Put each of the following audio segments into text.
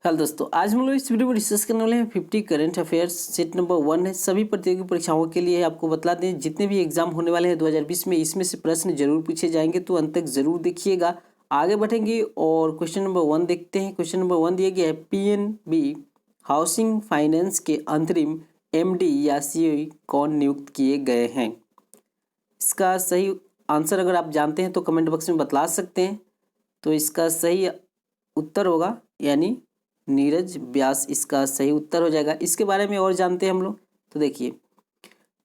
Hello दोस्तों, आज हम लोग इस वीडियो में डिस्कस करने वाले हैं 50 करंट अफेयर्स। सेट नंबर 1 है, सभी प्रतियोगी परीक्षाओं के लिए है। आपको बता दें जितने भी एग्जाम होने वाले हैं 2020 में, इसमें से प्रश्न जरूर पूछे जाएंगे, तो अंत तक जरूर देखिएगा। आगे बढ़ेंगे और क्वेश्चन नंबर 1 देखते हैं। क्वेश्चन नंबर 1 दिया गया है, पीएनबी हाउसिंग फाइनेंस के अंतरिम एमडी या सीईओ कौन नियुक्त किए गए हैं? इसका सही आंसर अगर आप जानते हैं तो कमेंट बॉक्स में बतला सकते हैं। तो इसका सही उत्तर होगा यानी नीरज व्यास, इसका सही उत्तर हो जाएगा। इसके बारे में और जानते हैं हम लोग। तो देखिए,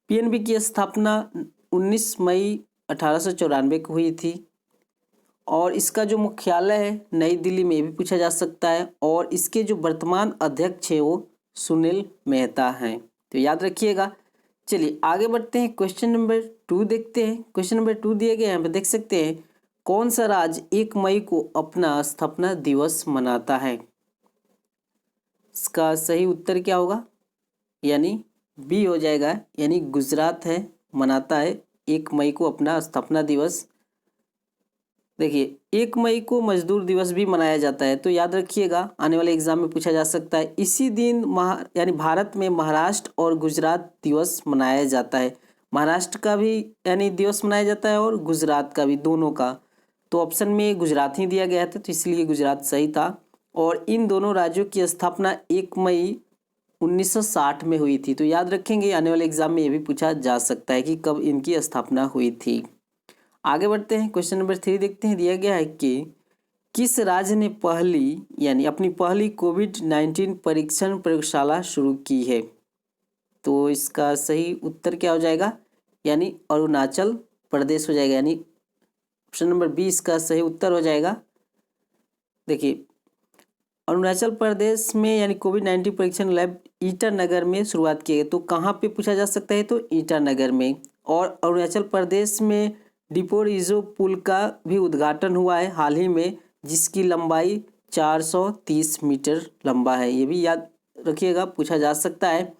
पीएनबी की स्थापना 19 मई 1894 को हुई थी और इसका जो मुख्यालय है नई दिल्ली में, भी पूछा जा सकता है। और इसके जो वर्तमान अध्यक्ष है वो सुनील मेहता हैं, तो याद रखिएगा। चलिए आगे बढ़ते हैं, क्वेश्चन नंबर 2 देखते हैं। क्वेश्चन नंबर 2 दिए गए यहाँ पे देख सकते हैं, कौन सा राज्य 1 मई को अपना स्थापना दिवस मनाता है? इसका सही उत्तर क्या होगा? यानी बी हो जाएगा, यानी गुजरात है, मनाता है 1 मई को अपना स्थापना दिवस। देखिए, 1 मई को मजदूर दिवस भी मनाया जाता है, तो याद रखिएगा, आने वाले एग्जाम में पूछा जा सकता है। इसी दिन यानी भारत में महाराष्ट्र और गुजरात दिवस मनाया जाता है। महाराष्ट्र का भी यानी दिवस मनाया जाता है और गुजरात का भी, दोनों का। तो ऑप्शन में गुजरात ही दिया गया था, तो इसलिए गुजरात सही था। और इन दोनों राज्यों की स्थापना 1 मई 1960 में हुई थी। तो याद रखेंगे, आने वाले एग्जाम में ये भी पूछा जा सकता है कि कब इनकी स्थापना हुई थी। आगे बढ़ते हैं, क्वेश्चन नंबर 3 देखते हैं। दिया गया है कि किस राज्य ने पहली यानी अपनी पहली कोविड-19 परीक्षण प्रयोगशाला शुरू की है? तो इसका सही उत्तर क्या हो जाएगा? यानी अरुणाचल प्रदेश हो जाएगा, यानी ऑप्शन नंबर बी इसका सही उत्तर हो जाएगा। देखिए, अरुणाचल प्रदेश में यानी कोविड-19 परीक्षण लैब ईटानगर में शुरुआत की है। तो कहाँ पे पूछा जा सकता है? तो ईटानगर में। और अरुणाचल प्रदेश में डिपोरिजो पुल का भी उद्घाटन हुआ है हाल ही में, जिसकी लंबाई 430 मीटर लंबा है। ये भी याद रखिएगा, पूछा जा सकता है।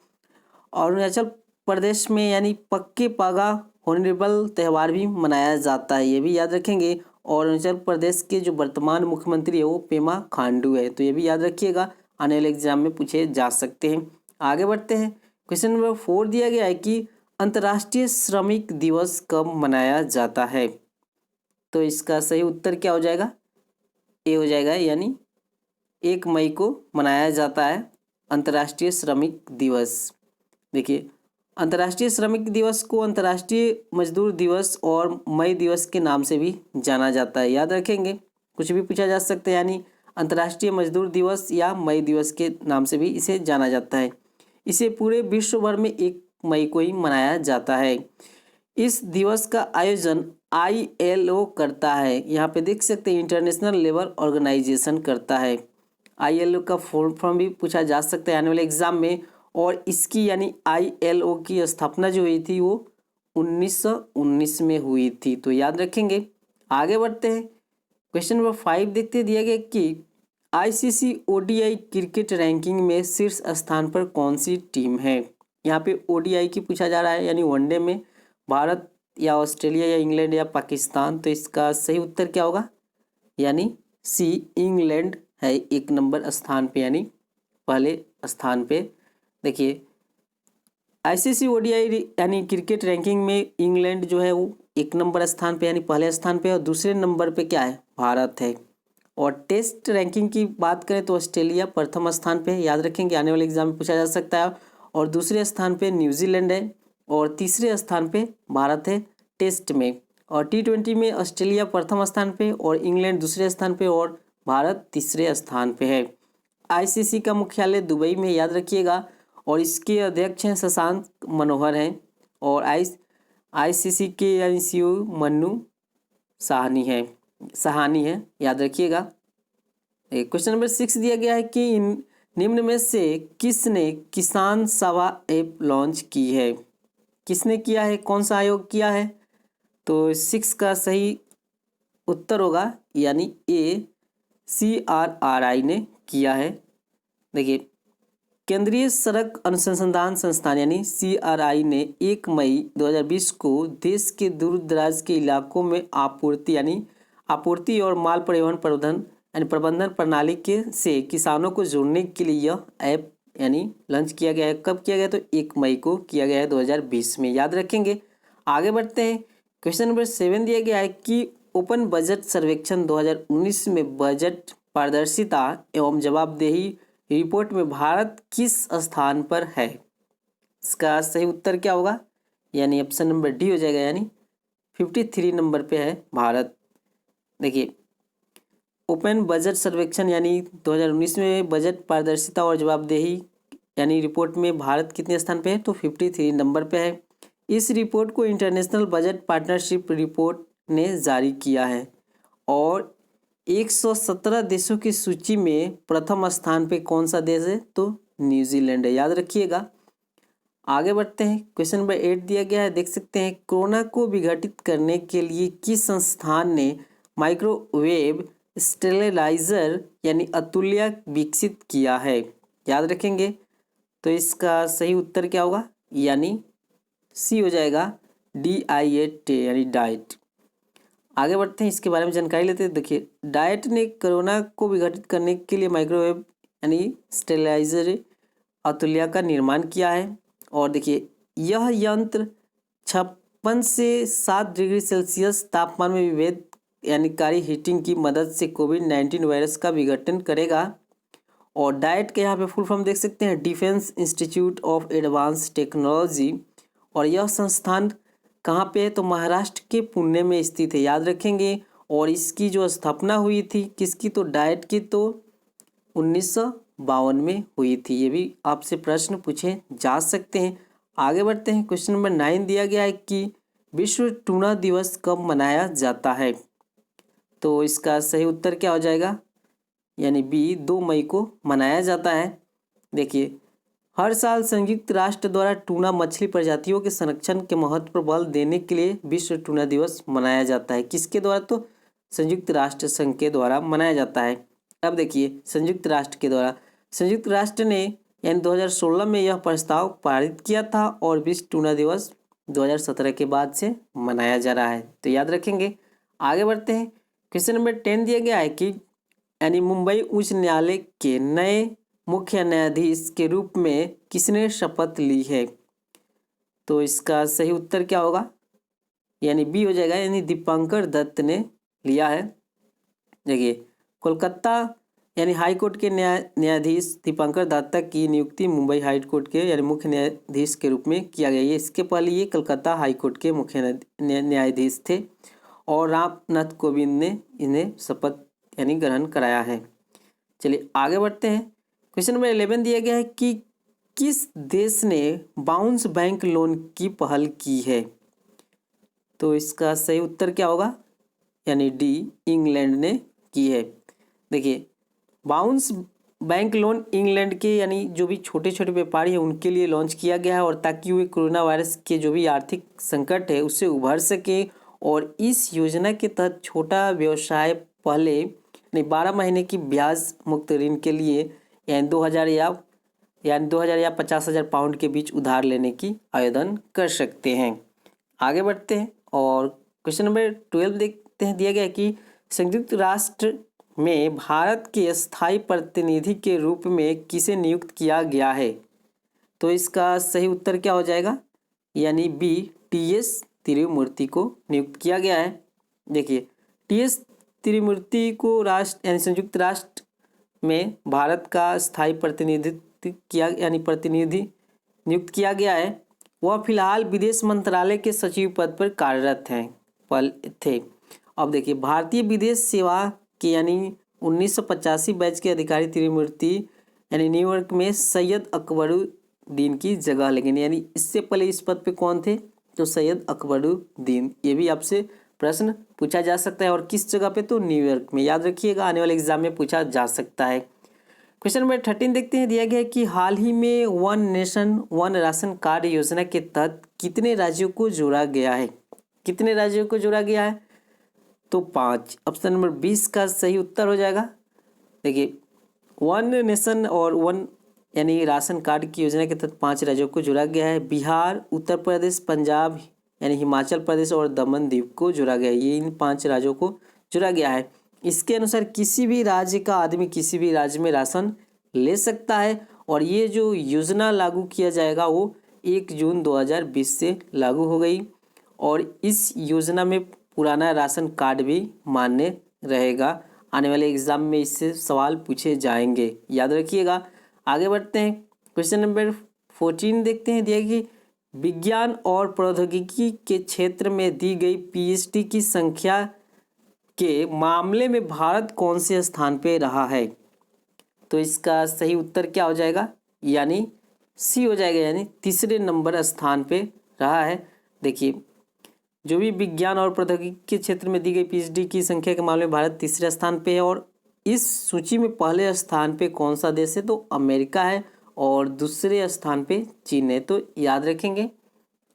अरुणाचल प्रदेश में यानी पक्के पागा हॉर्नबिल त्यौहार भी मनाया जाता है, ये भी याद रखेंगे। और अरुणाचल प्रदेश के जो वर्तमान मुख्यमंत्री है वो पेमा खांडू है, तो ये भी याद रखिएगा, आने वाले एग्जाम में पूछे जा सकते हैं। आगे बढ़ते हैं, क्वेश्चन नंबर 4 दिया गया है कि अंतर्राष्ट्रीय श्रमिक दिवस कब मनाया जाता है? तो इसका सही उत्तर क्या हो जाएगा? ए हो जाएगा, यानी 1 मई को मनाया जाता है अंतर्राष्ट्रीय श्रमिक दिवस। देखिए, अंतर्राष्ट्रीय श्रमिक दिवस को अंतर्राष्ट्रीय मजदूर दिवस और मई दिवस के नाम से भी जाना जाता है, याद रखेंगे, कुछ भी पूछा जा सकता है। यानी अंतर्राष्ट्रीय मजदूर दिवस या मई दिवस के नाम से भी इसे जाना जाता है। इसे पूरे विश्व भर में 1 मई को ही मनाया जाता है। इस दिवस का आयोजन ILO करता है, यहाँ पे देख सकते हैं, इंटरनेशनल लेबर ऑर्गेनाइजेशन करता है। ILO का फुल फॉर्म भी पूछा जा सकता है आने वाले एग्जाम में। और इसकी यानी ILO की स्थापना जो हुई थी वो 1919 में हुई थी, तो याद रखेंगे। आगे बढ़ते हैं, क्वेश्चन नंबर 5 देखते दिया गया कि ICC ODI क्रिकेट रैंकिंग में शीर्ष स्थान पर कौन सी टीम है? यहाँ पे ODI की पूछा जा रहा है, यानी वनडे में भारत या ऑस्ट्रेलिया या इंग्लैंड या पाकिस्तान। तो इसका सही उत्तर क्या होगा? यानी सी, इंग्लैंड है 1 नंबर स्थान पे, यानी पहले स्थान पे। देखिए, ICC ODI यानी क्रिकेट रैंकिंग में इंग्लैंड जो है वो 1 नंबर स्थान पे यानी पहले स्थान पे, और दूसरे नंबर पे क्या है? भारत है। और टेस्ट रैंकिंग की बात करें तो ऑस्ट्रेलिया प्रथम स्थान पे, याद रखेंगे, आने वाले एग्जाम में पूछा जा सकता है। और दूसरे स्थान पे न्यूजीलैंड है और तीसरे स्थान पे भारत है टेस्ट में। और T20 में ऑस्ट्रेलिया प्रथम स्थान पे और इंग्लैंड दूसरे स्थान पे और भारत तीसरे स्थान पे है। ICC का मुख्यालय दुबई में, याद रखिएगा। और इसके अध्यक्ष हैं शशांक मनोहर हैं। और ICC के यानी CEO मन्नू सहानी है, याद रखिएगा। क्वेश्चन नंबर 6 दिया गया है कि निम्न में से किसने किसान सभा ऐप लॉन्च की है? किसने किया है, कौन सा आयोग किया है? तो 6 का सही उत्तर होगा, यानी A, CRRI ने किया है। देखिए, केंद्रीय सड़क अनुसंधान संस्थान यानी CRI ने 1 मई 2020 को देश के दूर दराज के इलाकों में आपूर्ति और माल परिवहन प्रबंधन यानी प्रबंधन प्रणाली के से किसानों को जोड़ने के लिए यह ऐप यानी लॉन्च किया गया है। कब किया गया? तो 1 मई को किया गया है 2020 में, याद रखेंगे। आगे बढ़ते हैं। क्वेश्चन नंबर 7 दिया गया है कि ओपन बजट सर्वेक्षण 2019 में बजट पारदर्शिता एवं जवाबदेही रिपोर्ट में भारत किस स्थान पर है? इसका सही उत्तर क्या होगा? यानी ऑप्शन नंबर डी हो जाएगा, यानी 53 नंबर पे है भारत। देखिए, ओपन बजट सर्वेक्षण यानी 2019 में बजट पारदर्शिता और जवाबदेही यानी रिपोर्ट में भारत कितने स्थान पे है? तो 53 नंबर पे है। इस रिपोर्ट को इंटरनेशनल बजट पार्टनरशिप रिपोर्ट ने जारी किया है और 117 देशों की सूची में प्रथम स्थान पे कौन सा देश है? तो न्यूजीलैंड है, याद रखिएगा। आगे बढ़ते हैं। क्वेश्चन नंबर 8 दिया गया है, देख सकते हैं। कोरोना को विघटित करने के लिए किस संस्थान ने माइक्रोवेव स्टेरिलाइजर यानी अतुल्य विकसित किया है? याद रखेंगे। तो इसका सही उत्तर क्या होगा? यानी सी हो जाएगा, DIET यानी डाइट। आगे बढ़ते हैं, इसके बारे में जानकारी लेते हैं। देखिए, डाइट ने कोरोना को विघटित करने के लिए माइक्रोवेव यानी स्टेरिलाइजर अतुल्य का निर्माण किया है। और देखिए, यह यंत्र 56 से 7 डिग्री सेल्सियस तापमान में विभेद यानी कारी हीटिंग की मदद से कोविड-19 वायरस का विघटन करेगा। और डाइट के यहाँ पे फुल फॉर्म देख सकते हैं, defence institute of advance technology. और यह संस्थान कहाँ पे है? तो महाराष्ट्र के पुणे में स्थित है, याद रखेंगे। और इसकी जो स्थापना हुई थी किसकी? तो डाइट की, तो 1952 में हुई थी। ये भी आपसे प्रश्न पूछे जा सकते हैं। आगे बढ़ते हैं। क्वेश्चन नंबर 9 दिया गया है कि विश्व टूना दिवस कब मनाया जाता है? तो इसका सही उत्तर क्या हो जाएगा? यानी बी, 2 मई को मनाया जाता है। देखिए, हर साल संयुक्त राष्ट्र द्वारा टूना मछली प्रजातियों के संरक्षण के महत्व पर बल देने के लिए विश्व टूना दिवस मनाया जाता है। किसके द्वारा? तो संयुक्त राष्ट्र संघ के द्वारा मनाया जाता है। अब देखिए, संयुक्त राष्ट्र के द्वारा, संयुक्त राष्ट्र ने यानी 2016 में यह प्रस्ताव पारित किया था और विश्व टूना दिवस 2017 के बाद से मनाया जा रहा है, तो याद रखेंगे। आगे बढ़ते हैं। क्वेश्चन नंबर 10 दिया गया है कि यानी मुंबई उच्च न्यायालय के नए मुख्य न्यायाधीश के रूप में किसने शपथ ली है? तो इसका सही उत्तर क्या होगा? यानी बी हो जाएगा, यानी दीपांकर दत्त ने लिया है। देखिए, कोलकाता यानी हाई कोर्ट के न्यायाधीश दीपांकर दत्ता की नियुक्ति मुंबई हाई कोर्ट के यानी मुख्य न्यायाधीश के रूप में किया गया है। इसके पहले ये कलकत्ता हाई कोर्ट के मुख्य न्यायाधीश थे और रामनाथ कोविंद ने इन्हें शपथ यानी ग्रहण कराया है। चलिए आगे बढ़ते हैं। क्वेश्चन नंबर 11 दिया गया है कि किस देश ने बाउंस बैंक लोन की पहल की है? तो इसका सही उत्तर क्या होगा? यानी डी, इंग्लैंड ने की है। देखिए, बाउंस बैंक लोन इंग्लैंड के यानी जो भी छोटे छोटे व्यापारी हैं उनके लिए लॉन्च किया गया है, और ताकि वे कोरोना वायरस के जो भी आर्थिक संकट है उससे उभर सके। और इस योजना के तहत छोटा व्यवसाय पहले 12 महीने की ब्याज मुक्त ऋण के लिए यानी 2000 या 50,000 पाउंड के बीच उधार लेने की आवेदन कर सकते हैं। आगे बढ़ते हैं और क्वेश्चन नंबर 12 देखते हैं। दिया गया है कि संयुक्त राष्ट्र में भारत के स्थायी प्रतिनिधि के रूप में किसे नियुक्त किया गया है? तो इसका सही उत्तर क्या हो जाएगा? यानी बी, TS तिरुमूर्ति को नियुक्त किया गया है। देखिए, TS तिरुमूर्ति को राष्ट्र यानी संयुक्त राष्ट्र में भारत का स्थायी प्रतिनिधित्व किया यानी प्रतिनिधि नियुक्त किया गया है। वह फिलहाल विदेश मंत्रालय के सचिव पद पर कार्यरत थे। अब देखिए, भारतीय विदेश सेवा के यानी 1985 बैच के अधिकारी तिरुमूर्ति यानी न्यूयॉर्क में सैयद अकबरुद्दीन की जगह लेंगे। यानी इससे पहले इस पद पे कौन थे? तो सैयद अकबरुद्दीन। ये भी आपसे प्रश्न पूछा जा सकता है, और किस जगह पे? तो न्यूयॉर्क में, याद रखिएगा, आने वाले एग्जाम में पूछा जा सकता है। क्वेश्चन नंबर 13 देखते हैं। दिया गया है कि हाल ही में one nation one ration card योजना के तहत कितने राज्यों को जोड़ा गया है? कितने राज्यों को जोड़ा गया है? तो 5। ऑप्शन नंबर 20 का सही उत्तर हो जाएगा। देखिए, वन नेशन और वन यानी राशन कार्ड की योजना के तहत 5 राज्यों को जोड़ा गया है। बिहार, उत्तर प्रदेश, पंजाब यानी हिमाचल प्रदेश और दमन द्वीप को जोड़ा गया है। ये इन 5 राज्यों को जोड़ा गया है। इसके अनुसार किसी भी राज्य का आदमी किसी भी राज्य में राशन ले सकता है और ये जो योजना लागू किया जाएगा वो 1 जून 2020 से लागू हो गई और इस योजना में पुराना राशन कार्ड भी मान्य रहेगा। आने वाले एग्जाम में इससे सवाल पूछे जाएंगे, याद रखिएगा। आगे बढ़ते हैं, क्वेश्चन नंबर 14 देखते हैं। दिया कि विज्ञान और प्रौद्योगिकी के क्षेत्र में दी गई पीएचडी की संख्या के मामले में भारत कौन से स्थान पे रहा है? तो इसका सही उत्तर क्या हो जाएगा? यानी सी हो जाएगा, यानी तीसरे नंबर स्थान पे रहा है। देखिए, जो भी विज्ञान और प्रौद्योगिकी के क्षेत्र में दी गई पीएचडी की संख्या के मामले में भारत तीसरे स्थान पे है और इस सूची में पहले स्थान पे कौन सा देश है? तो अमेरिका है और दूसरे स्थान पे चीन है, तो याद रखेंगे।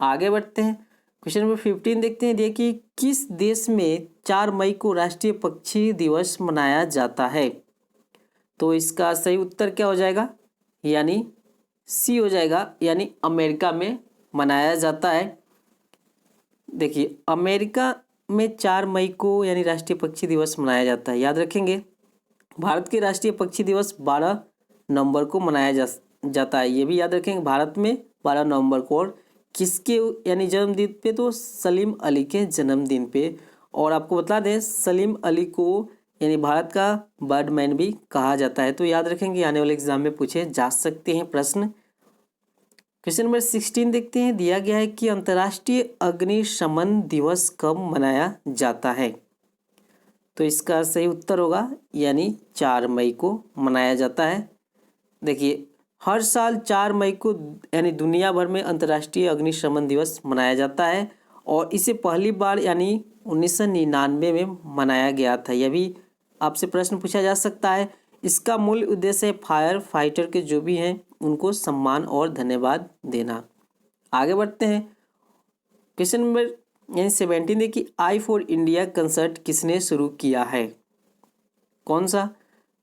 आगे बढ़ते हैं, क्वेश्चन नंबर 15 देखते हैं। देखिए, किस देश में 4 मई को राष्ट्रीय पक्षी दिवस मनाया जाता है? तो इसका सही उत्तर क्या हो जाएगा? यानी सी हो जाएगा, यानी अमेरिका में मनाया जाता है। देखिए, अमेरिका में 4 मई को यानी राष्ट्रीय पक्षी दिवस मनाया जाता है, याद रखेंगे। भारत के राष्ट्रीय पक्षी दिवस 12 नवंबर को मनाया जाता है, ये भी याद रखेंगे। भारत में 12 नवंबर को, और किसके यानी जन्मदिन पे? तो सलीम अली के जन्मदिन पे। और आपको बता दें, सलीम अली को यानी भारत का बर्डमैन भी कहा जाता है, तो याद रखेंगे, आने वाले एग्जाम में पूछे जा सकते हैं प्रश्न। क्वेश्चन नंबर 16 देखते हैं। दिया गया है कि अंतर्राष्ट्रीय अग्निशमन दिवस कब मनाया जाता है? तो इसका सही उत्तर होगा, यानी 4 मई को मनाया जाता है। देखिए, हर साल 4 मई को यानी दुनिया भर में अंतर्राष्ट्रीय अग्निशमन दिवस मनाया जाता है और इसे पहली बार यानी 1999 में मनाया गया था। यह भी आपसे प्रश्न पूछा जा सकता है। इसका मूल उद्देश्य है फायर फाइटर के जो भी हैं उनको सम्मान और धन्यवाद देना। आगे बढ़ते हैं, क्वेश्चन नंबर यानी 17 देखिए, आई फॉर इंडिया कंसर्ट किसने शुरू किया है? कौन सा?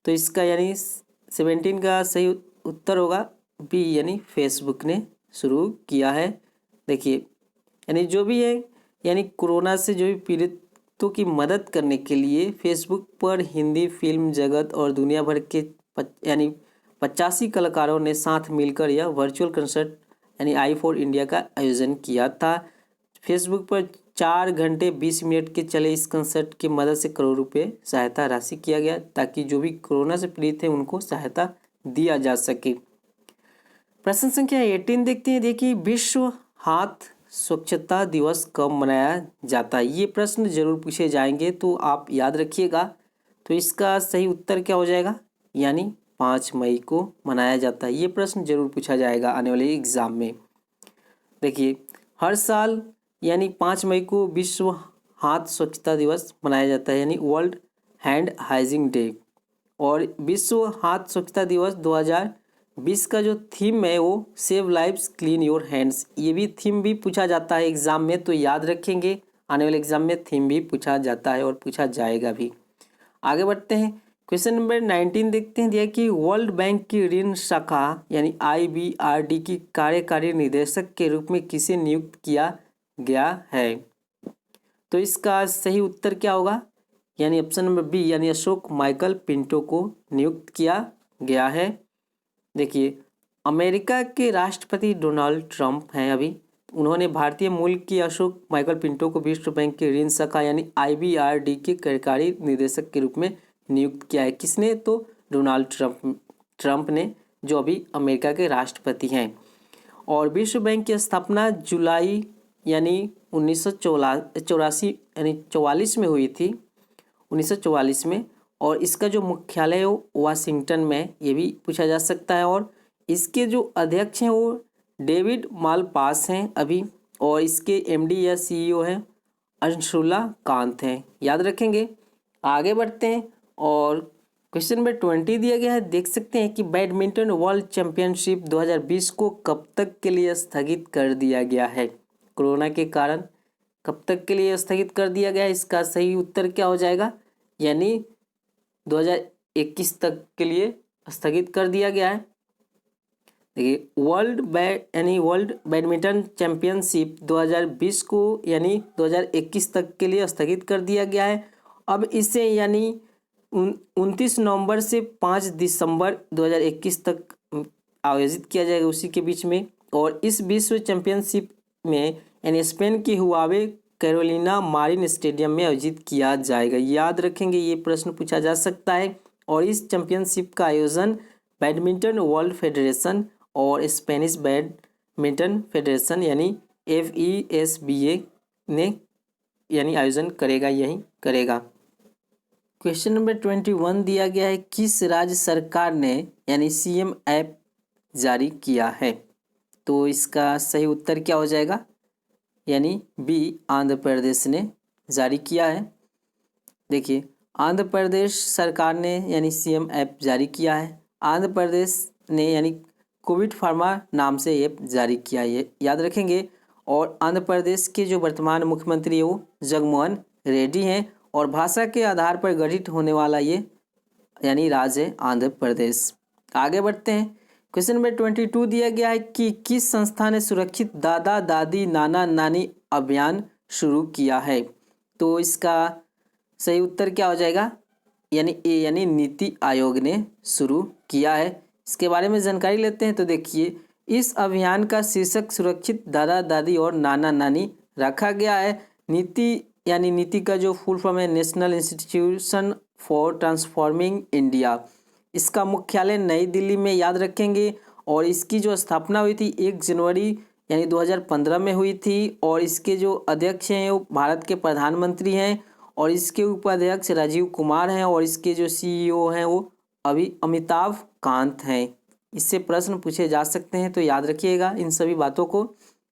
तो इसका यानी 17 का सही उत्तर होगा बी, यानी फेसबुक ने शुरू किया है। देखिए, यानी जो भी है यानी कोरोना से जो भी पीड़ितों की मदद करने के लिए फेसबुक पर हिंदी फिल्म जगत और दुनिया भर के यानी 85 कलाकारों ने साथ मिलकर यह वर्चुअल कंसर्ट यानी आई फॉर इंडिया का आयोजन किया था। फेसबुक पर 4 घंटे 20 मिनट के चले इस कंसर्ट की मदद से करोड़ रुपए सहायता राशि किया गया ताकि जो भी कोरोना से पीड़ित हैं उनको सहायता दिया जा सके। प्रश्न संख्या 18 देखते हैं। देखिए, विश्व हाथ स्वच्छता दिवस कब मनाया जाता है? ये प्रश्न जरूर पूछे जाएंगे, तो आप याद रखिएगा। तो इसका सही उत्तर क्या हो जाएगा? यानी 5 मई को मनाया जाता है। ये प्रश्न जरूर पूछा जाएगा आने वाले एग्जाम में। देखिए, हर साल यानी 5 मई को विश्व हाथ स्वच्छता दिवस मनाया जाता है, यानी वर्ल्ड हैंड हाइजीन डे। और विश्व हाथ स्वच्छता दिवस 2020 का जो थीम है वो save lives clean your hands, ये भी थीम भी पूछा जाता है एग्जाम में, तो याद रखेंगे। आने वाले एग्जाम में थीम भी पूछा जाता है और पूछा जाएगा भी। आगे बढ़ते हैं, क्वेश्चन नंबर 19 देखते हैं। दिया कि वर्ल्ड बैंक की ऋण शाखा यानी IBRD की कार्यकारी निदेशक के रूप में किसे नियुक्त किया गया है? तो इसका सही उत्तर क्या होगा? यानी ऑप्शन नंबर बी, यानी अशोक माइकल पिंटो को नियुक्त किया गया है। देखिए, अमेरिका के राष्ट्रपति डोनाल्ड ट्रंप हैं अभी, उन्होंने भारतीय मूल की अशोक माइकल पिंटो को विश्व बैंक की ऋण शाखा यानी IBRD के कार्यकारी निदेशक के रूप में नियुक्त किया है। किसने? तो डोनाल्ड ट्रंप ने, जो अभी अमेरिका के राष्ट्रपति हैं। और विश्व बैंक की स्थापना जुलाई यानी 1984 यानी 44 में हुई थी, 1944 में। और इसका जो मुख्यालय है वो वाशिंगटन में, ये भी पूछा जा सकता है। और इसके जो अध्यक्ष हैं वो डेविड मालपास हैं अभी, और इसके MD या CEO हैं अंशुला कांत हैं, याद रखेंगे। आगे बढ़ते हैं और क्वेश्चन नंबर 20 दिया गया है। देख सकते हैं कि बैडमिंटन वर्ल्ड चैंपियनशिप 2020 को कब तक के लिए स्थगित कर दिया गया है? कोरोना के कारण कब तक के लिए स्थगित कर दिया गया है? इसका सही उत्तर क्या हो जाएगा? यानी 2021 तक के लिए स्थगित कर दिया गया है। देखिए, वर्ल्ड बैडमिंटन चैंपियनशिप 2020 को यानी 2021 तक के लिए स्थगित कर दिया गया है। अब इसे यानी 29 नवंबर से 5 दिसंबर 2021 तक आयोजित किया जाएगा उसी के बीच में। और इस विश्व चैंपियनशिप में यानी स्पेन के हुआवे कैरोलिना मारिन स्टेडियम में आयोजित किया जाएगा। याद रखेंगे, ये प्रश्न पूछा जा सकता है। और इस चैंपियनशिप का आयोजन बैडमिंटन वर्ल्ड फेडरेशन और स्पेनिश बैडमिंटन फेडरेशन यानी FESBA ने यानी आयोजन करेगा, यही करेगा। क्वेश्चन नंबर 21 दिया गया है, किस राज्य सरकार ने यानी CM ऐप जारी किया है? तो इसका सही उत्तर क्या हो जाएगा? यानी B, आंध्र प्रदेश ने जारी किया है। देखिए, आंध्र प्रदेश सरकार ने यानी CM ऐप जारी किया है। आंध्र प्रदेश ने यानी कोविड फार्मा नाम से ऐप जारी किया है, ये याद रखेंगे। और आंध्र प्रदेश के जो वर्तमान मुख्यमंत्री है वो जगनमोहन रेड्डी हैं। और भाषा के आधार पर गठित होने वाला ये यानी राज्य है आंध्र प्रदेश। आगे बढ़ते हैं। क्वेश्चन नंबर 22 दिया गया है कि किस संस्था ने सुरक्षित दादा दादी नाना नानी अभियान शुरू किया है? तो इसका सही उत्तर क्या हो जाएगा? यानी ए, यानी नीति आयोग ने शुरू किया है। इसके बारे में जानकारी लेते हैं। तो देखिए, इस अभियान का शीर्षक सुरक्षित दादा दादी और नाना नानी रखा गया है। नीति यानी नीति का जो फुल फॉर्म है national institution for transforming India. इसका मुख्यालय नई दिल्ली में, याद रखेंगे। और इसकी जो स्थापना हुई थी 1 जनवरी यानी 2015 में हुई थी। और इसके जो अध्यक्ष हैं वो भारत के प्रधानमंत्री हैं। और इसके उपाध्यक्ष राजीव कुमार हैं। और इसके जो CEO हैं वो अमिताभ कांत हैं। इससे प्रश्न पूछे जा सकते हैं, तो याद रखिएगा इन सभी बातों को।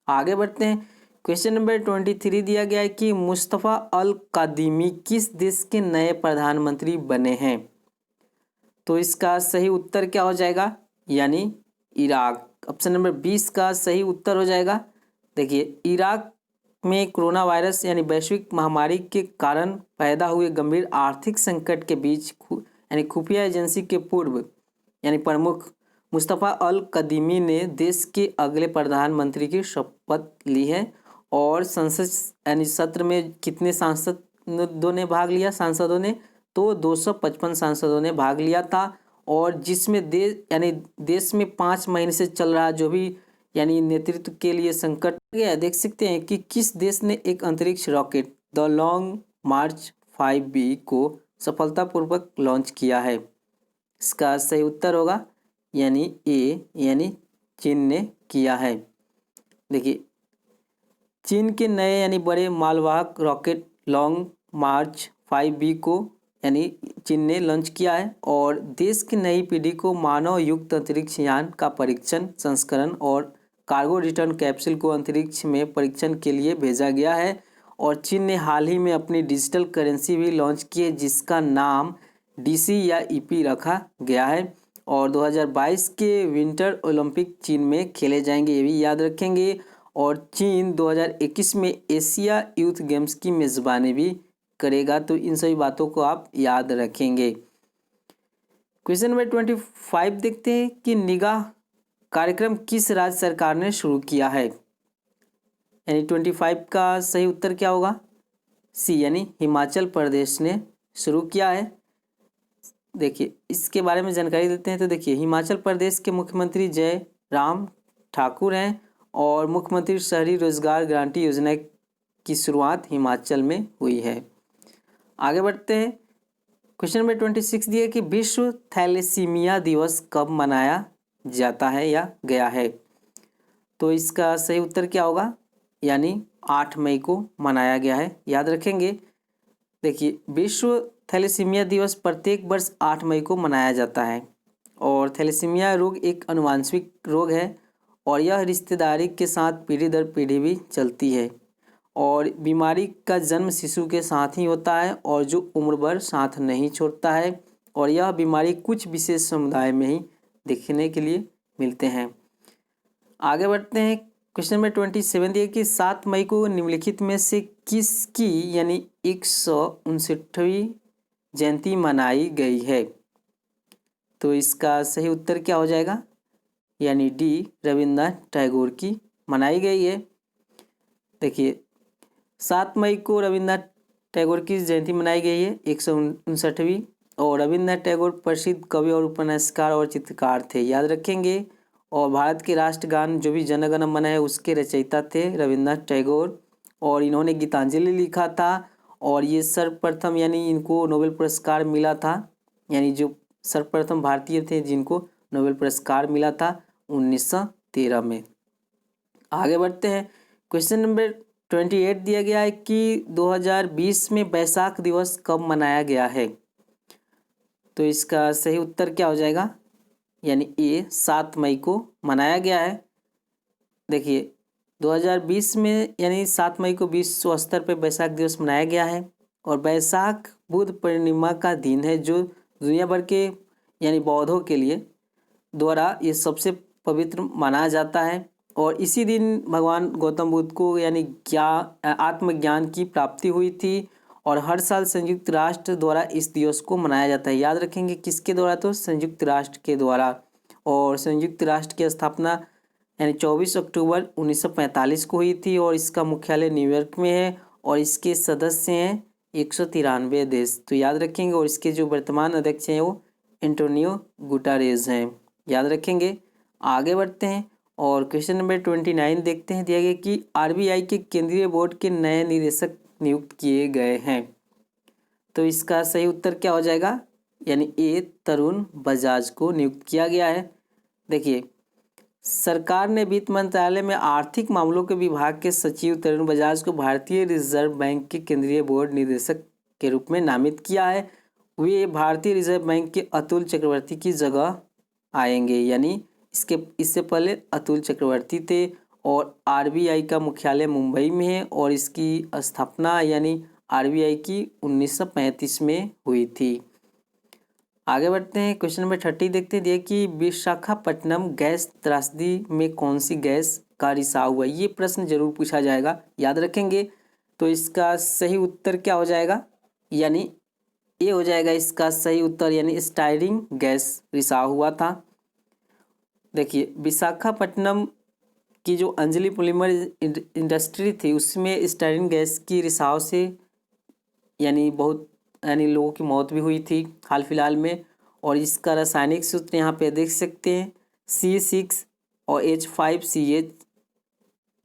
आगे बढ़ते हैं। क्वेश्चन नंबर 23 दिया गया है कि मुस्तफ़ा अल कादिमी किस देश के नए प्रधानमंत्री बने हैं? तो इसका सही उत्तर क्या हो जाएगा? यानी इराक। ऑप्शन नंबर 20 का सही उत्तर हो जाएगा। देखिए, इराक में कोरोना वायरस यानी वैश्विक महामारी के कारण पैदा हुए गंभीर आर्थिक संकट के बीच यानी खुफिया एजेंसी के पूर्व यानी प्रमुख मुस्तफ़ा अल कादिमी ने देश के अगले प्रधानमंत्री की शपथ ली है। और संसद यानी सत्र में कितने सांसदों ने भाग लिया? सांसदों ने तो 255 सांसदों ने भाग लिया था। और जिसमें देश में 5 महीने से चल रहा जो भी यानी नेतृत्व के लिए संकट गया। देख सकते हैं कि किस देश ने एक अंतरिक्ष rocket the long March 5B को सफलतापूर्वक लॉन्च किया है? इसका सही उत्तर होगा यानी ए, यानी चीन ने किया है। देखिए, चीन के नए यानी बड़े मालवाहक रॉकेट लॉन्ग मार्च 5B को यानी चीन ने लॉन्च किया है। और देश की नई पीढ़ी को मानव युक्त अंतरिक्ष यान का परीक्षण संस्करण और कार्गो रिटर्न कैप्सूल को अंतरिक्ष में परीक्षण के लिए भेजा गया है। और चीन ने हाल ही में अपनी डिजिटल करेंसी भी लॉन्च की है जिसका नाम DC या EP रखा गया है। और 2022 के विंटर ओलंपिक चीन में खेले जाएंगे, ये भी याद रखेंगे। और चीन 2021 में एशिया यूथ गेम्स की मेज़बानी भी करेगा। तो इन सभी बातों को आप याद रखेंगे। क्वेश्चन नंबर 25 देखते हैं कि निगाह कार्यक्रम किस राज्य सरकार ने शुरू किया है? यानी 25 का सही उत्तर क्या होगा? C, यानी हिमाचल प्रदेश ने शुरू किया है। देखिए, इसके बारे में जानकारी देते हैं। तो देखिए, हिमाचल प्रदेश के मुख्यमंत्री जयराम ठाकुर हैं। और मुख्यमंत्री शहरी रोजगार गारंटी योजना की शुरुआत हिमाचल में हुई है। आगे बढ़ते हैं। क्वेश्चन नंबर 26 दिया कि विश्व थैलेसीमिया दिवस कब मनाया जाता है या गया है? तो इसका सही उत्तर क्या होगा? यानी 8 मई को मनाया गया है, याद रखेंगे। देखिए, विश्व थैलेसीमिया दिवस प्रत्येक वर्ष 8 मई को मनाया जाता है। और थैलेसीमिया रोग एक आनुवंशिक रोग है। और यह रिश्तेदारी के साथ पीढ़ी दर पीढ़ी भी चलती है। और बीमारी का जन्म शिशु के साथ ही होता है और जो उम्र भर साथ नहीं छोड़ता है। और यह बीमारी कुछ विशेष समुदाय में ही देखने के लिए मिलते हैं। आगे बढ़ते हैं। क्वेश्चन नंबर 27 दिया कि 7 मई को निम्नलिखित में से किसकी यानी 159वीं जयंती मनाई गई है? तो इसका सही उत्तर क्या हो जाएगा? यानी D, रविन्द्रनाथ टैगोर की मनाई गई है। देखिए, 7 मई को रविन्द्रनाथ टैगोर की जयंती मनाई गई है 159वीं। और रविन्द्रनाथ टैगोर प्रसिद्ध कवि और उपन्यासकार और चित्रकार थे, याद रखेंगे। और भारत के राष्ट्रगान जो भी जन गण मन है उसके रचयिता थे रविन्द्रनाथ टैगोर, और इन्होंने गीतांजलि लिखा था। और ये सर्वप्रथम यानी इनको नोबेल पुरस्कार मिला था, यानी जो सर्वप्रथम भारतीय थे जिनको नोबेल पुरस्कार मिला था 1913 में। आगे बढ़ते हैं। क्वेश्चन नंबर 28 दिया गया है कि 2020 में बैसाख दिवस कब मनाया गया है। तो इसका सही उत्तर क्या हो जाएगा, यानी ए 7 मई को मनाया गया है। देखिए 2020 में यानी 7 मई को विश्व स्तर पर बैसाख दिवस मनाया गया है। और बैसाख बुद्ध पूर्णिमा का दिन है जो दुनिया भर के यानी बौद्धों के लिए द्वारा ये सबसे पवित्र माना जाता है। और इसी दिन भगवान गौतम बुद्ध को यानी आत्मज्ञान की प्राप्ति हुई थी। और हर साल संयुक्त राष्ट्र द्वारा इस दिवस को मनाया जाता है, याद रखेंगे किसके द्वारा, तो संयुक्त राष्ट्र के द्वारा। और संयुक्त राष्ट्र की स्थापना यानी 24 अक्टूबर 1945 को हुई थी और इसका मुख्यालय न्यूयॉर्क में है। और इसके सदस्य हैं 193 देश, तो याद रखेंगे। और इसके जो वर्तमान अध्यक्ष हैं वो एंटोनियो गुटारेज हैं, याद रखेंगे। आगे बढ़ते हैं और क्वेश्चन नंबर 29 देखते हैं। दिया गया कि आरबीआई के केंद्रीय बोर्ड के नए निदेशक नियुक्त किए गए हैं। तो इसका सही उत्तर क्या हो जाएगा, यानी ए तरुण बजाज को नियुक्त किया गया है। देखिए सरकार ने वित्त मंत्रालय में आर्थिक मामलों के विभाग के सचिव तरुण बजाज को भारतीय रिजर्व बैंक के केंद्रीय बोर्ड निदेशक के रूप में नामित किया है। वे भारतीय रिजर्व बैंक के अतुल चक्रवर्ती की जगह आएंगे, यानी इससे पहले अतुल चक्रवर्ती थे। और आरबीआई का मुख्यालय मुंबई में है और इसकी स्थापना यानी आरबीआई की 1935 में हुई थी। आगे बढ़ते हैं। क्वेश्चन नंबर 30 देखते हैं। दिया कि विशाखापट्टनम गैस त्रासदी में कौन सी गैस का रिसाव हुआ, ये प्रश्न जरूर पूछा जाएगा, याद रखेंगे। तो इसका सही उत्तर क्या हो जाएगा, यानी ये हो जाएगा इसका सही उत्तर, यानी स्टायरिन गैस रिसाव हुआ था। देखिए विशाखापट्टनम की जो अंजलि पॉलीमर इंडस्ट्री थी उसमें स्टायरिन गैस की रिसाव से यानी लोगों की मौत भी हुई थी हाल फिलहाल में। और इसका रासायनिक सूत्र यहाँ पे देख सकते हैं, C6 और H5CH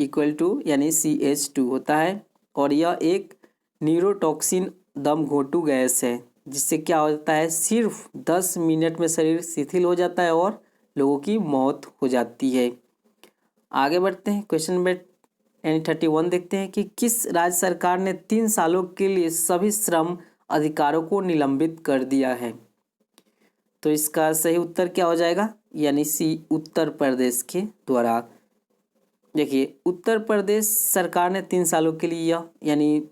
इक्वल टू यानी CH2 होता है। और यह एक न्यूरोटॉक्सिन दम घोंटू गैस है जिससे क्या होता है, सिर्फ 10 मिनट में शरीर शिथिल हो जाता है और लोगों की मौत हो जाती है। आगे बढ़ते हैं। क्वेश्चन नंबर 31 देखते हैं कि किस राज्य सरकार ने 3 सालों के लिए सभी श्रम अधिकारों को निलंबित कर दिया है। तो इसका सही उत्तर क्या हो जाएगा, यानी सी उत्तर प्रदेश के द्वारा। देखिए उत्तर प्रदेश सरकार ने 3 सालों के लिए यानी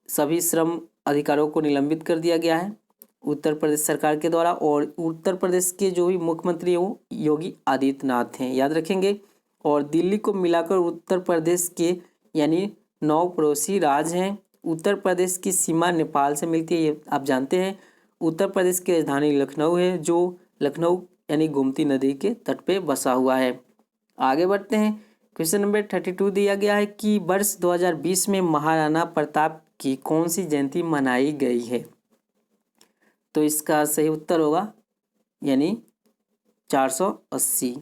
सभी श्रम अधिकारों को निलंबित कर दिया गया है उत्तर प्रदेश सरकार के द्वारा। और उत्तर प्रदेश के जो भी मुख्यमंत्री हैं वो योगी आदित्यनाथ हैं, याद रखेंगे। और दिल्ली को मिलाकर उत्तर प्रदेश के यानी 9 पड़ोसी राज्य हैं। उत्तर प्रदेश की सीमा नेपाल से मिलती है, ये आप जानते हैं। उत्तर प्रदेश की राजधानी लखनऊ है जो लखनऊ यानी गोमती नदी के तट पे बसा हुआ है। आगे बढ़ते हैं। क्वेश्चन नंबर 32 दिया गया है कि वर्ष 2020 में महाराणा प्रताप की कौन सी जयंती मनाई गई है। तो इसका सही उत्तर होगा यानी 480।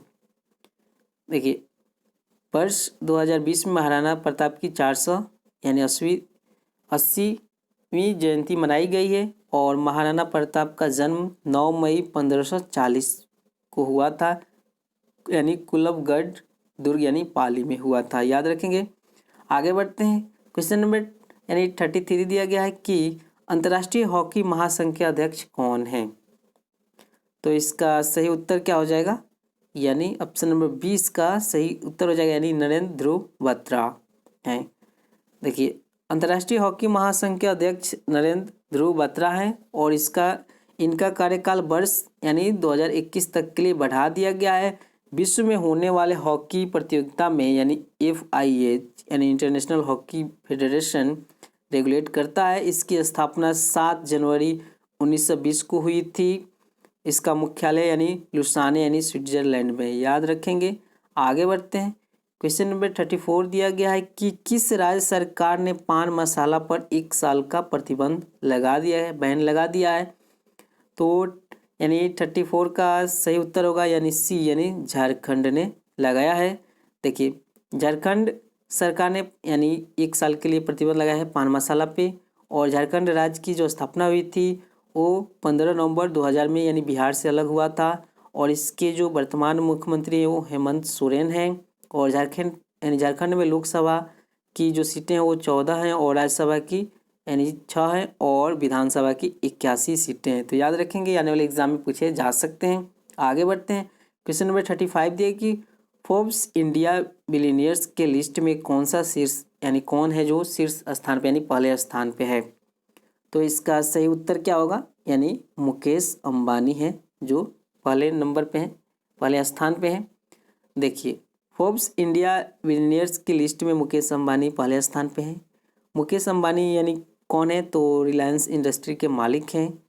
देखिए वर्ष 2020 में महाराणा प्रताप की 400 यानी 80वीं जयंती मनाई गई है। और महाराणा प्रताप का जन्म 9 मई 1540 को हुआ था, यानी कुलभगढ़ दुर्ग यानी पाली में हुआ था, याद रखेंगे। आगे बढ़ते हैं। क्वेश्चन नंबर यानी 33 दिया गया है कि अंतर्राष्ट्रीय हॉकी महासंघ के अध्यक्ष कौन हैं। तो इसका सही उत्तर क्या हो जाएगा, यानी ऑप्शन नंबर 20 का सही उत्तर हो जाएगा, यानी नरेंद्र ध्रुव बत्रा हैं। देखिए अंतर्राष्ट्रीय हॉकी महासंघ के अध्यक्ष नरेंद्र ध्रुव बत्रा हैं और इनका कार्यकाल वर्ष यानी 2021 तक के लिए बढ़ा दिया गया है। विश्व में होने वाले हॉकी प्रतियोगिता में यानी FIH यानी इंटरनेशनल हॉकी फेडरेशन रेगुलेट करता है। इसकी स्थापना 7 जनवरी 1920 को हुई थी। इसका मुख्यालय यानी लुसाने यानी स्विट्जरलैंड में, याद रखेंगे। आगे बढ़ते हैं। क्वेश्चन नंबर 34 दिया गया है कि किस राज्य सरकार ने पान मसाला पर 1 साल का प्रतिबंध लगा दिया है, बैन लगा दिया है। तो यानी 34 का सही उत्तर होगा यानी सी यानी झारखंड ने लगाया है। देखिए झारखंड सरकार ने यानी 1 साल के लिए प्रतिबंध लगाया है पान मसाला पे। और झारखंड राज्य की जो स्थापना हुई थी वो 15 नवंबर 2000 में यानी बिहार से अलग हुआ था। और इसके जो वर्तमान मुख्यमंत्री हैं वो हेमंत सोरेन हैं। और झारखंड में लोकसभा की जो सीटें हैं वो 14 हैं और राज्यसभा की यानी 6 हैं और विधानसभा की 81 सीटें हैं। तो याद रखेंगे, आने वाले एग्जाम में पूछे जा सकते हैं। आगे बढ़ते हैं। क्वेश्चन नंबर 35 दिया कि फोर्ब्स इंडिया बिलियनियर्स के लिस्ट में कौन सा शीर्ष यानी कौन है जो शीर्ष स्थान पे यानी पहले स्थान पे है। तो इसका सही उत्तर क्या होगा, यानी मुकेश अंबानी है जो पहले नंबर पे हैं, पहले स्थान पे हैं। देखिए फोर्ब्स इंडिया बिलियनियर्स की लिस्ट में मुकेश अंबानी पहले स्थान पे हैं। मुकेश अंबानी यानी कौन है, तो रिलायंस इंडस्ट्री के मालिक हैं।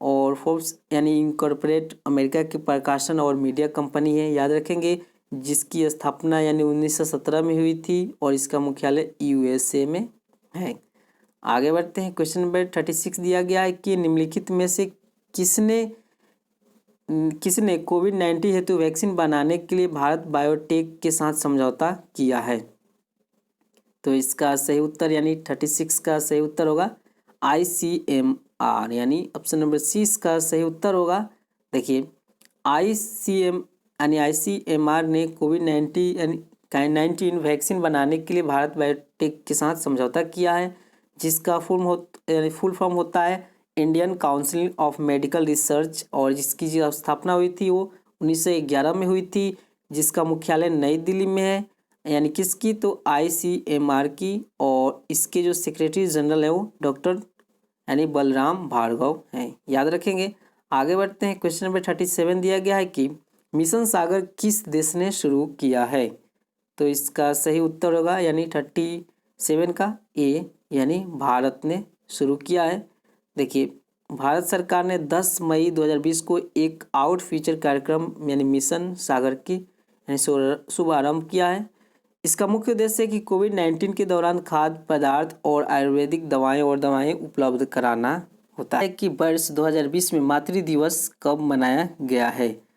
और फोर्ब्स यानी इनकॉर्पोरेट अमेरिका की प्रकाशन और मीडिया कंपनी है, याद रखेंगे, जिसकी स्थापना यानी 1917 में हुई थी और इसका मुख्यालय यूएसए में है। आगे बढ़ते हैं। क्वेश्चन नंबर 36 दिया गया है कि निम्नलिखित में से किसने कोविड-19 हेतु वैक्सीन बनाने के लिए भारत बायोटेक के साथ समझौता किया है। तो इसका सही उत्तर यानी 36 का सही उत्तर होगा ICMR यानी ऑप्शन नंबर सी इसका सही उत्तर होगा। देखिए ICMR ने कोविड-19 वैक्सीन बनाने के लिए भारत बायोटेक के साथ समझौता किया है, जिसका फुल फॉर्म होता है Indian council of medical research. और जिसकी जो स्थापना हुई थी वो 1911 में हुई थी, जिसका मुख्यालय नई दिल्ली में है। यानी किसकी, तो ICMR की। और इसके जो सेक्रेटरी जनरल है वो डॉक्टर यानी बलराम भार्गव हैं, याद रखेंगे। आगे बढ़ते हैं। क्वेश्चन नंबर 37 दिया गया है कि मिशन सागर किस देश ने शुरू किया है। तो इसका सही उत्तर होगा यानी 37 का ए यानी भारत ने शुरू किया है। देखिए भारत सरकार ने 10 मई 2020 को एक आउट फीचर कार्यक्रम यानी मिशन सागर की यानी शुभारंभ किया है। इसका मुख्य उद्देश्य है कि कोविड-19 के दौरान खाद्य पदार्थ और आयुर्वेदिक दवाएं उपलब्ध कराना होता है। कि वर्ष 2020 में मातृ दिवस कब मनाया गया है।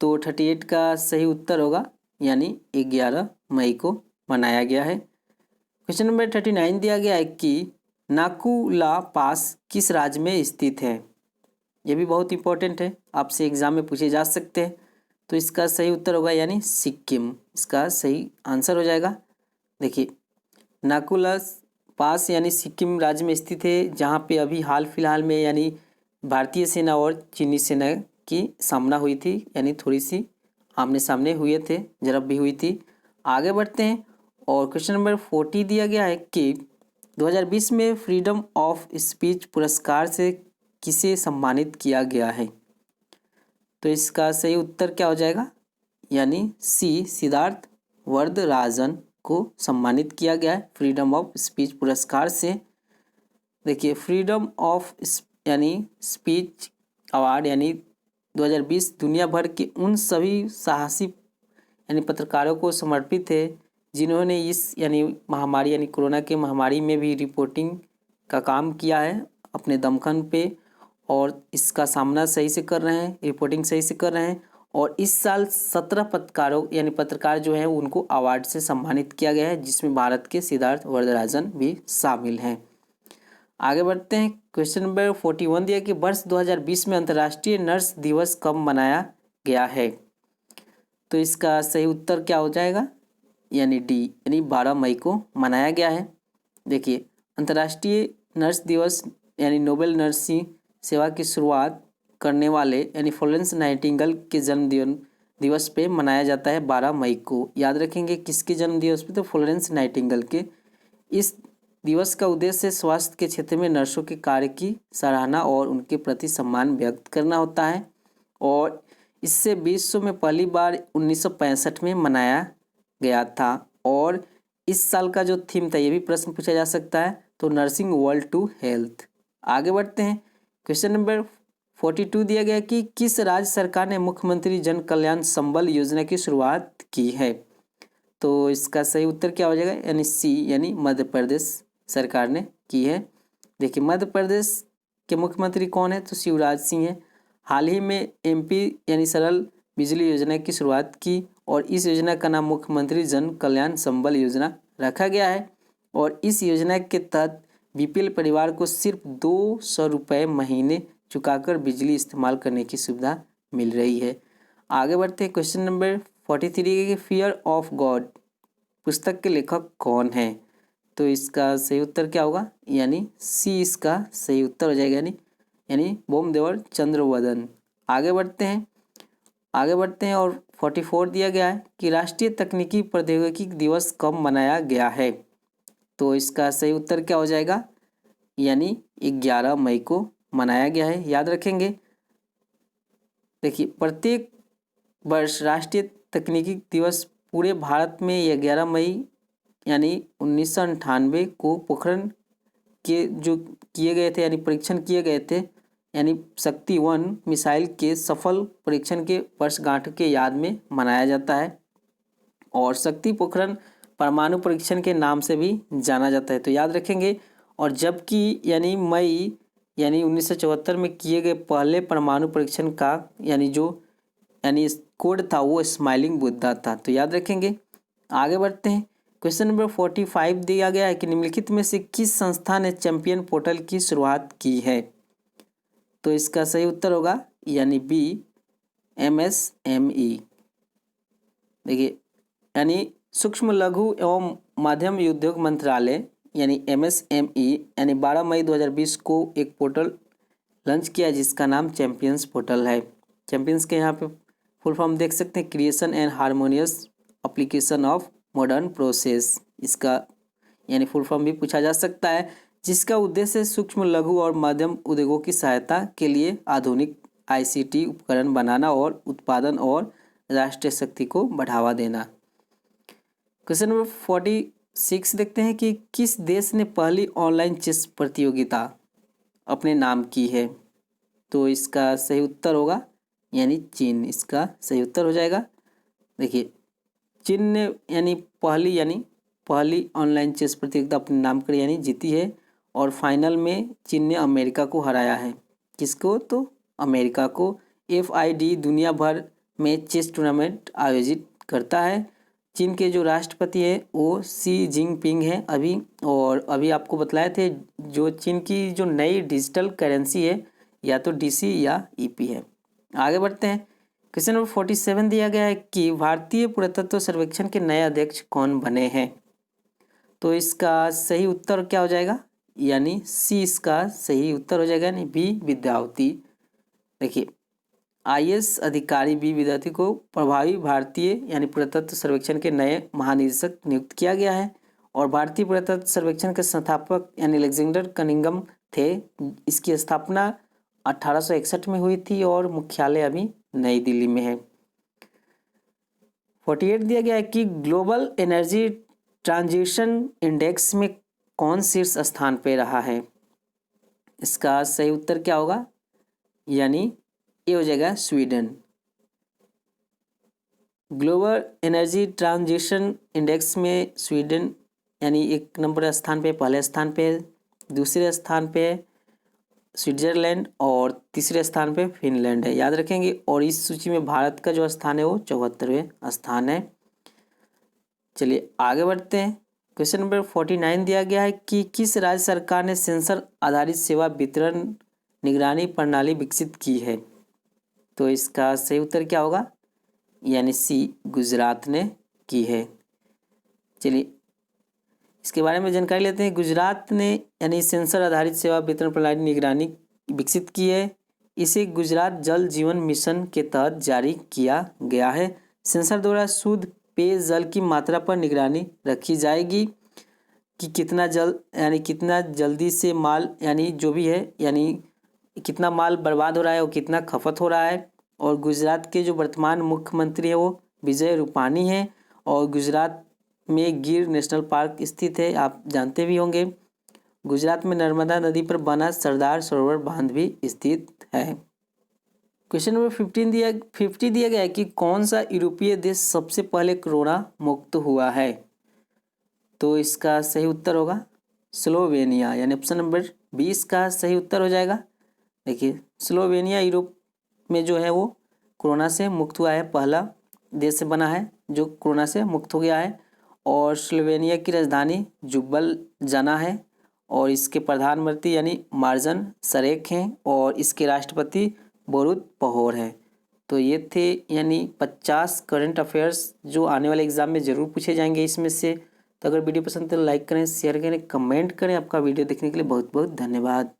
तो 38 का सही उत्तर होगा यानी 11 मई को मनाया गया है। क्वेश्चन नंबर 39 दिया गया है कि नाकुला पास किस राज्य में स्थित है। ये भी बहुत इंपॉर्टेंट है, आपसे एग्जाम में पूछे जा सकते हैं। तो इसका सही उत्तर होगा यानी सिक्किम, इसका सही आंसर हो जाएगा। देखिए नाकुला पास यानी सिक्किम राज्य में स्थित है, जहाँ पे अभी हाल फिलहाल में यानी भारतीय सेना और चीनी सेना की सामना हुई थी, यानी थोड़ी सी आमने सामने हुए थे, झड़प भी हुई थी। आगे बढ़ते हैं। और क्वेश्चन नंबर 40 दिया गया है कि 2020 में फ्रीडम ऑफ स्पीच पुरस्कार से किसे सम्मानित किया गया है। तो इसका सही उत्तर क्या हो जाएगा, यानी सी सिद्धार्थ वरदराजन को सम्मानित किया गया है फ्रीडम ऑफ स्पीच पुरस्कार से। देखिए फ्रीडम ऑफ यानी स्पीच अवार्ड यानी 2020 दुनिया भर के उन सभी साहसी यानी पत्रकारों को समर्पित है जिन्होंने इस यानी महामारी यानी कोरोना के महामारी में भी रिपोर्टिंग का काम किया है अपने दमखम पे, और इसका सामना सही से कर रहे हैं, रिपोर्टिंग सही से कर रहे हैं। और इस साल 17 पत्रकार जो हैं उनको अवार्ड से सम्मानित किया गया है, जिसमें भारत के सिद्धार्थ वरदराजन भी शामिल हैं। आगे बढ़ते हैं। क्वेश्चन नंबर 41 दिया कि वर्ष 2020 में अंतर्राष्ट्रीय नर्स दिवस कब मनाया गया है। तो इसका सही उत्तर क्या हो जाएगा, यानी डी यानी 12 मई को मनाया गया है। देखिए अंतर्राष्ट्रीय नर्स दिवस यानी नोबेल नर्सिंग सेवा की शुरुआत करने वाले यानी फ्लोरेंस नाइटिंगेल के जन्म दिवस पे मनाया जाता है 12 मई को। याद रखेंगे किसके जन्म दिवस पे, तो फ्लोरेंस नाइटिंगेल के। इस दिवस का उद्देश्य स्वास्थ्य के क्षेत्र में नर्सों के कार्य की सराहना और उनके प्रति सम्मान व्यक्त करना होता है। और इससे विश्व में पहली बार 1965 में मनाया गया था। और इस साल का जो थीम था, ये भी प्रश्न पूछा जा सकता है, तो नर्सिंग वर्ल्ड टू हेल्थ। आगे बढ़ते हैं। क्वेश्चन नंबर 42 दिया गया कि किस राज्य सरकार ने मुख्यमंत्री जन कल्याण संबल योजना की शुरुआत की है। तो इसका सही उत्तर क्या हो जाएगा, यानी सी यानी मध्य प्रदेश सरकार ने की है। देखिए मध्य प्रदेश के मुख्यमंत्री कौन है, तो शिवराज सिंह है। हाल ही में एमपी यानी सरल बिजली योजना की शुरुआत की और इस योजना का नाम मुख्यमंत्री जन कल्याण संबल योजना रखा गया है। और इस योजना के तहत बीपीएल परिवार को सिर्फ 200 रुपये महीने चुकाकर बिजली इस्तेमाल करने की सुविधा मिल रही है। आगे बढ़ते हैं क्वेश्चन नंबर 43 के फियर ऑफ गॉड पुस्तक के लेखक कौन है? तो इसका सही उत्तर क्या होगा? यानी सी इसका सही उत्तर हो जाएगा, यानी बोमदेवर चंद्रवदन। आगे बढ़ते हैं और 44 दिया गया है कि राष्ट्रीय तकनीकी प्रौद्योगिकी दिवस कब मनाया गया है? तो इसका सही उत्तर क्या हो जाएगा? यानी 11 मई को मनाया गया है। याद रखेंगे, देखिए प्रत्येक वर्ष राष्ट्रीय तकनीकी दिवस पूरे भारत में 11 मई यानी 1998 को पोखरण के जो किए गए थे यानी परीक्षण किए गए थे यानी शक्ति-1 मिसाइल के सफल परीक्षण के वर्षगांठ के याद में मनाया जाता है और शक्ति पोखरण परमाणु परीक्षण के नाम से भी जाना जाता है। तो याद रखेंगे। और जबकि यानी मई यानी 1974 में किए गए पहले परमाणु परीक्षण का यानी कोड था वो स्माइलिंग बुद्धा था। तो याद रखेंगे। आगे बढ़ते हैं। क्वेश्चन नंबर 45 दिया गया है कि निम्नलिखित में से किस संस्था ने चैंपियन पोर्टल की शुरुआत की है? तो इसका सही उत्तर होगा यानी बी MSME। देखिए यानी सूक्ष्म लघु एवं मध्यम उद्योग मंत्रालय यानी MSME यानी 12 मई 2020 को एक पोर्टल लॉन्च किया जिसका नाम चैंपियंस पोर्टल है। चैंपियंस के यहाँ पे फुल फॉर्म देख सकते हैं, creation and harmonious application of modern process. इसका यानी फुल फॉर्म भी पूछा जा सकता है, जिसका उद्देश्य सूक्ष्म लघु और मध्यम उद्योगों की सहायता के लिए आधुनिक ICT उपकरण बनाना और उत्पादन और राष्ट्रीय शक्ति को बढ़ावा देना। क्वेश्चन नंबर 46 देखते हैं कि किस देश ने पहली ऑनलाइन चेस प्रतियोगिता अपने नाम की है? तो इसका सही उत्तर होगा यानी चीन। इसका सही उत्तर हो जाएगा। देखिए चीन ने यानी पहली ऑनलाइन चेस प्रतियोगिता अपने नाम कर यानी जीती है और फाइनल में चीन ने अमेरिका को हराया है। किसको? तो अमेरिका को। FID दुनिया भर में चेस टूर्नामेंट आयोजित करता है। चीन के जो राष्ट्रपति है वो शी जिनपिंग है अभी आपको बतलाए थे जो चीन की जो नई डिजिटल करेंसी है या तो DC या EP है। आगे बढ़ते हैं। क्वेश्चन नंबर 47 दिया गया है कि भारतीय पुरातत्व सर्वेक्षण के नए अध्यक्ष कौन बने हैं? तो इसका सही उत्तर क्या हो जाएगा? यानी सी इसका सही उत्तर हो जाएगा, यानी बी विद्यावती। देखिए IAS अधिकारी बी विद्यावती को प्रभावी भारतीय यानी पुरातत्व सर्वेक्षण के नए महानिदेशक नियुक्त किया गया है और भारतीय पुरातत्व सर्वेक्षण के संस्थापक यानी अलेक्जेंडर कनिंघम थे। इसकी स्थापना 1861 में हुई थी और मुख्यालय अभी नई दिल्ली में है। 48 दिया गया है कि ग्लोबल एनर्जी ट्रांजिशन इंडेक्स में कौन शीर्ष स्थान पे रहा है? इसका सही उत्तर क्या होगा? यानी ये हो जाएगा Sweden. Global energy transition index में स्वीडन यानी 1 नंबर स्थान पे, पहले स्थान पे, दूसरे स्थान पे स्विट्जरलैंड और तीसरे स्थान पे फिनलैंड है। याद रखेंगे। और इस सूची में भारत का जो स्थान है वो 74वें स्थान है। चलिए आगे बढ़ते हैं। क्वेश्चन नंबर 49 दिया गया है कि किस राज्य सरकार ने सेंसर आधारित सेवा वितरण निगरानी प्रणाली विकसित की है? तो इसका सही उत्तर क्या होगा? यानी सी गुजरात ने की है। चलिए इसके बारे में जानकारी लेते हैं। गुजरात ने यानी सेंसर आधारित सेवा वितरण प्रणाली निगरानी विकसित की है। इसे गुजरात जल जीवन मिशन के तहत जारी किया गया है। सेंसर द्वारा शुद्ध पेयजल की मात्रा पर निगरानी रखी जाएगी कि कितना जल यानी कितना जल्दी से माल यानी जो भी है यानी कितना माल बर्बाद हो रहा है और कितना खपत हो रहा है। और गुजरात के जो वर्तमान मुख्यमंत्री है वो विजय रूपानी है और गुजरात में गिर नेशनल पार्क स्थित है, आप जानते भी होंगे। गुजरात में नर्मदा नदी पर बना सरदार सरोवर बांध भी स्थित है। क्वेश्चन नंबर 50 दिया गया है कि कौन सा यूरोपीय देश सबसे पहले कोरोना मुक्त हुआ है? तो इसका सही उत्तर होगा स्लोवेनिया, यानी ऑप्शन नंबर 20 का सही उत्तर हो जाएगा। देखिए स्लोवेनिया यूरोप में जो है वो कोरोना से मुक्त हुआ है, पहला देश बना है जो कोरोना से मुक्त हो गया है। और स्लोवेनिया की राजधानी जुब्बल है और इसके प्रधानमंत्री यानी मार्जन सरेक हैं और इसके राष्ट्रपति बोरुत पहोर हैं। तो ये थे यानी 50 करंट अफेयर्स जो आने वाले एग्जाम में ज़रूर पूछे जाएंगे इसमें से। तो अगर वीडियो पसंद है तो लाइक करें, शेयर करें, कमेंट करें। आपका वीडियो देखने के लिए बहुत बहुत धन्यवाद।